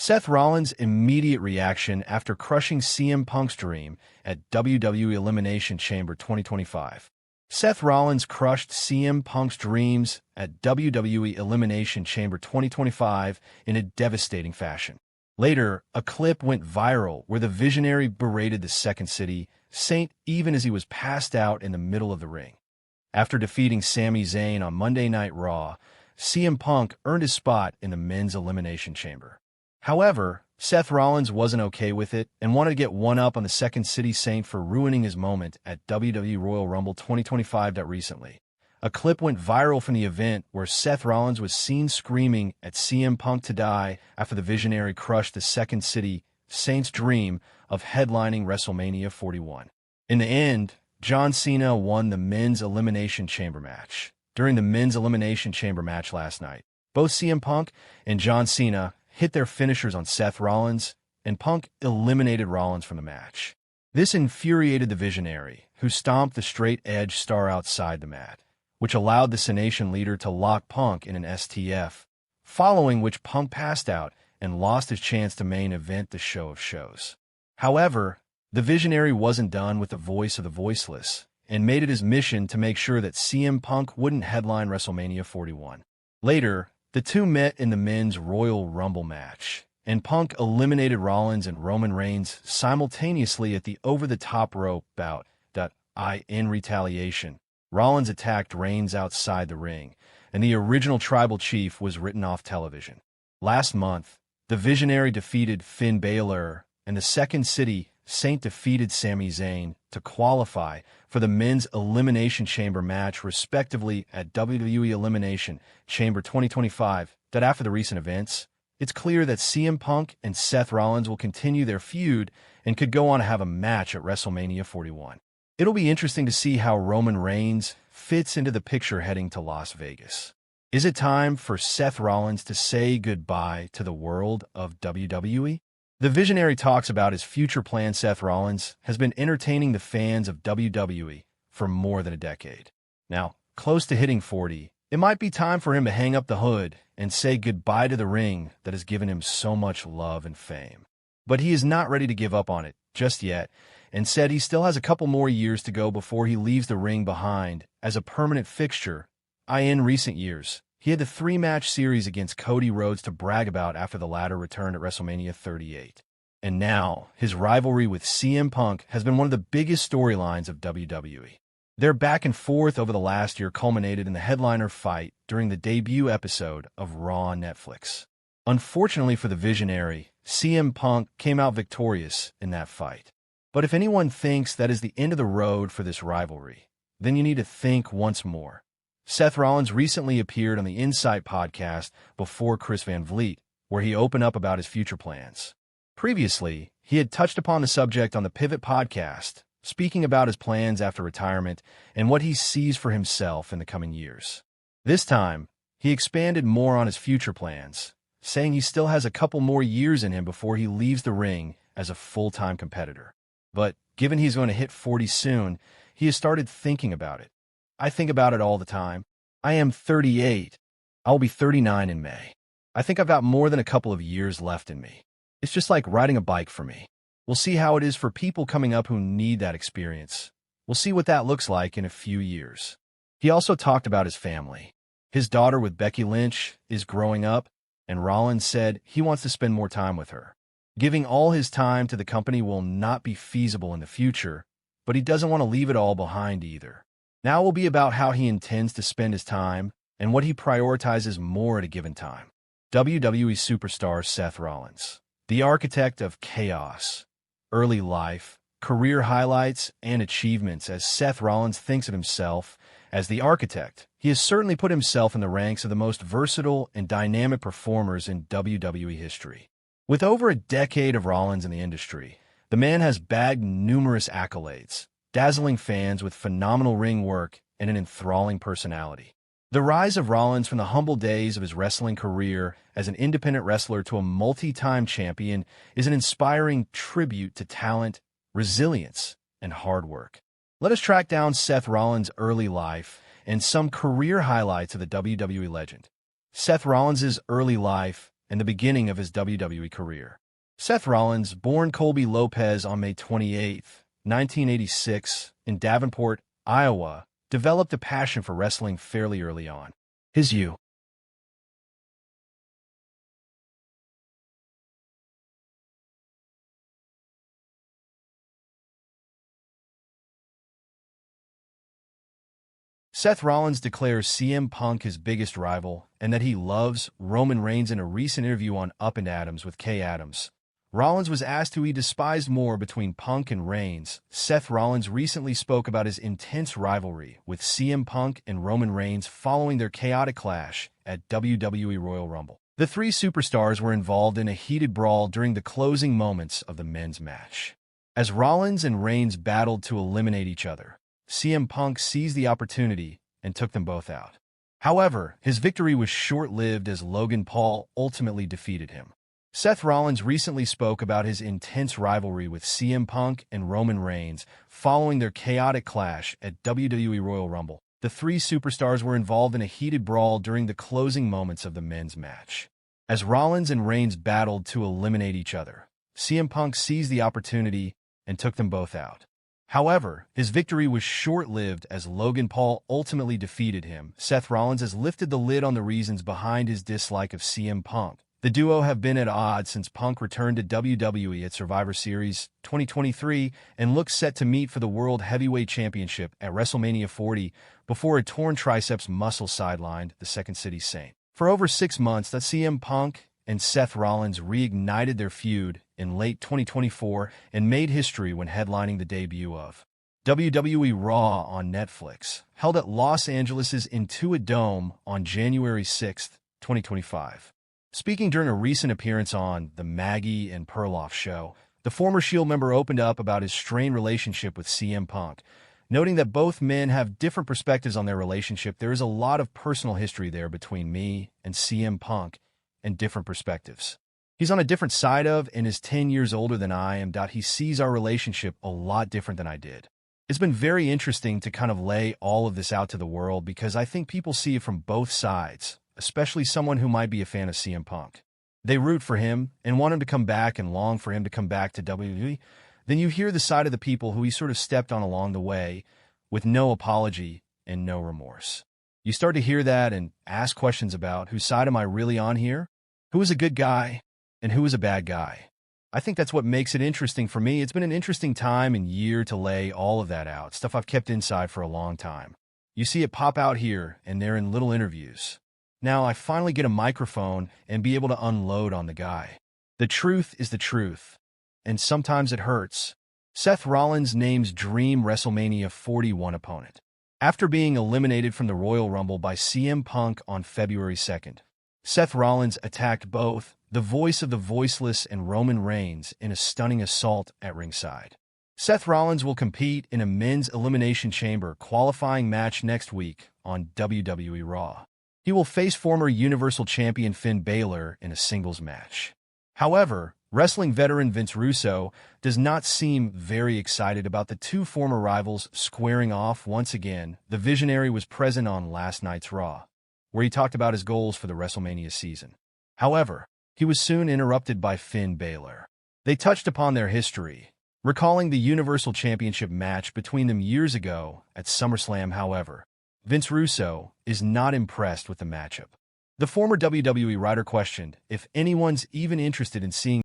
Seth Rollins' immediate reaction after crushing CM Punk's dream at WWE Elimination Chamber 2025. Seth Rollins crushed CM Punk's dreams at WWE Elimination Chamber 2025 in a devastating fashion. Later, a clip went viral where the visionary berated the Second City Saint even as he was passed out in the middle of the ring. After defeating Sami Zain on Monday Night Raw, CM Punk earned his spot in the men's Elimination Chamber. However, Seth Rollins wasn't okay with it and wanted to get one up on the Second City Saint for ruining his moment at WWE Royal Rumble 2025 recently. A clip went viral from the event where Seth Rollins was seen screaming at CM Punk to die after the visionary crushed the Second City Saint's dream of headlining WrestleMania 41. In the end, John Cena won the men's Elimination Chamber match. During the men's Elimination Chamber match last night, both CM Punk and John Cena hit their finishers on Seth Rollins, and Punk eliminated Rollins from the match. This infuriated the visionary, who stomped the straight-edge star outside the mat, which allowed the Cenation leader to lock Punk in an STF, following which Punk passed out and lost his chance to main event the show of shows. However, the visionary wasn't done with the voice of the voiceless, and made it his mission to make sure that CM Punk wouldn't headline WrestleMania 41. Later, the two met in the men's Royal Rumble match, and Punk eliminated Rollins and Roman Reigns simultaneously at the over-the-top rope bout. In retaliation, Rollins attacked Reigns outside the ring, and the original tribal chief was written off television. Last month, the visionary defeated Finn Balor, and the Second City Saint defeated Sami Zain to qualify for the men's Elimination Chamber match respectively at WWE Elimination Chamber 2025. After the recent events, it's clear that CM Punk and Seth Rollins will continue their feud and could go on to have a match at WrestleMania 41. It'll be interesting to see how Roman Reigns fits into the picture heading to Las Vegas. Is it time for Seth Rollins to say goodbye to the world of WWE? The visionary talks about his future plan. Seth Rollins has been entertaining the fans of WWE for more than a decade. Now, close to hitting 40, it might be time for him to hang up the hood and say goodbye to the ring that has given him so much love and fame. But he is not ready to give up on it just yet, and said he still has a couple more years to go before he leaves the ring behind as a permanent fixture. In recent years, he had the 3-match series against Cody Rhodes to brag about after the latter returned at WrestleMania 38. And now, his rivalry with CM Punk has been one of the biggest storylines of WWE. Their back and forth over the last year culminated in the headliner fight during the debut episode of Raw on Netflix. Unfortunately for the visionary, CM Punk came out victorious in that fight. But if anyone thinks that is the end of the road for this rivalry, then you need to think once more. Seth Rollins recently appeared on the Insight podcast before Chris Van Vliet, where he opened up about his future plans. Previously, he had touched upon the subject on the Pivot podcast, speaking about his plans after retirement and what he sees for himself in the coming years. This time, he expanded more on his future plans, saying he still has a couple more years in him before he leaves the ring as a full-time competitor. But given he's going to hit 40 soon, he has started thinking about it. I think about it all the time. I am 38. I'll be 39 in May. I think I've got more than a couple of years left in me. It's just like riding a bike for me. We'll see how it is for people coming up who need that experience. We'll see what that looks like in a few years. He also talked about his family. His daughter with Becky Lynch is growing up, and Rollins said he wants to spend more time with her. Giving all his time to the company will not be feasible in the future, but he doesn't want to leave it all behind either. Now it will be about how he intends to spend his time and what he prioritizes more at a given time. WWE Superstar Seth Rollins, the architect of chaos, early life, career highlights, and achievements. As Seth Rollins thinks of himself as the architect, he has certainly put himself in the ranks of the most versatile and dynamic performers in WWE history. With over a decade of Rollins in the industry, the man has bagged numerous accolades, dazzling fans with phenomenal ring work and an enthralling personality. The rise of Rollins from the humble days of his wrestling career as an independent wrestler to a multi-time champion is an inspiring tribute to talent, resilience, and hard work. Let us track down Seth Rollins' early life and some career highlights of the WWE legend. Seth Rollins' early life and the beginning of his WWE career. Seth Rollins, born Kulby Lopez on May 28, 1986, in Davbort, Iowa, developed a passion for wrestling fairly early on. His youth. Seth Rollins declares CM Punk his biggest rival and that he loves Roman Reigns in a recent interview on Up and Adams with Kay Adams. Rollins was asked who he despised more between Punk and Reigns. Seth Rollins recently spoke about his intense rivalry with CM Punk and Roman Reigns following their chaotic clash at WWE Royal Rumble. The three superstars were involved in a heated brawl during the closing moments of the men's match. As Rollins and Reigns battled to eliminate each other, CM Punk seized the opportunity and took them both out. However, his victory was short-lived as Logan Paul ultimately defeated him. Seth Rollins recently spoke about his intense rivalry with CM Punk and Roman Reigns following their chaotic clash at WWE Royal Rumble. The three superstars were involved in a heated brawl during the closing moments of the men's match. As Rollins and Reigns battled to eliminate each other, CM Punk seized the opportunity and took them both out. However, his victory was short-lived as Logan Paul ultimately defeated him. Seth Rollins has lifted the lid on the reasons behind his dislike of CM Punk. The duo have been at odds since Punk returned to WWE at Survivor Series 2023 and looks set to meet for the World Heavyweight Championship at WrestleMania 40 before a torn triceps muscle sidelined the Second City Saint. For over 6 months, that CM Punk and Seth Rollins reignited their feud in late 2024 and made history when headlining the debut of WWE Raw on Netflix, held at Los Angeles' Intuit Dome on January 6, 2025. Speaking during a recent appearance on The Maggie and Perloff Show, the former Shield member opened up about his strained relationship with CM Punk, noting that both men have different perspectives on their relationship. There is a lot of personal history there between me and CM Punk, and different perspectives. He's on a different side of and is 10 years older than I am. He sees our relationship a lot different than I did. It's been very interesting to kind of lay all of this out to the world because I think people see it from both sides, especially someone who might be a fan of CM Punk. They root for him and want him to come back and long for him to come back to WWE. Then you hear the side of the people who he sort of stepped on along the way with no apology and no remorse. You start to hear that and ask questions about whose side am I really on here? Who is a good guy and who is a bad guy? I think that's what makes it interesting for me. It's been an interesting time and year to lay all of that out, stuff I've kept inside for a long time. You see it pop out here and there in little interviews. Now I finally get a microphone and be able to unload on the guy. The truth is the truth, and sometimes it hurts. Seth Rollins names Dream WrestleMania 41 opponent. After being eliminated from the Royal Rumble by CM Punk on February 2nd, Seth Rollins attacked both the voice of the voiceless and Roman Reigns in a stunning assault at ringside. Seth Rollins will compete in a men's Elimination Chamber qualifying match next week on WWE Raw. He will face former Universal Champion Finn Balor in a singles match. However, wrestling veteran Vince Russo does not seem very excited about the two former rivals squaring off once again. The Visionary was present on last night's Raw, where he talked about his goals for the WrestleMania season. However, he was soon interrupted by Finn Balor. They touched upon their history, recalling the Universal Championship match between them years ago at SummerSlam. However, Vince Russo is not impressed with the matchup. The former WWE writer questioned if anyone's even interested in seeing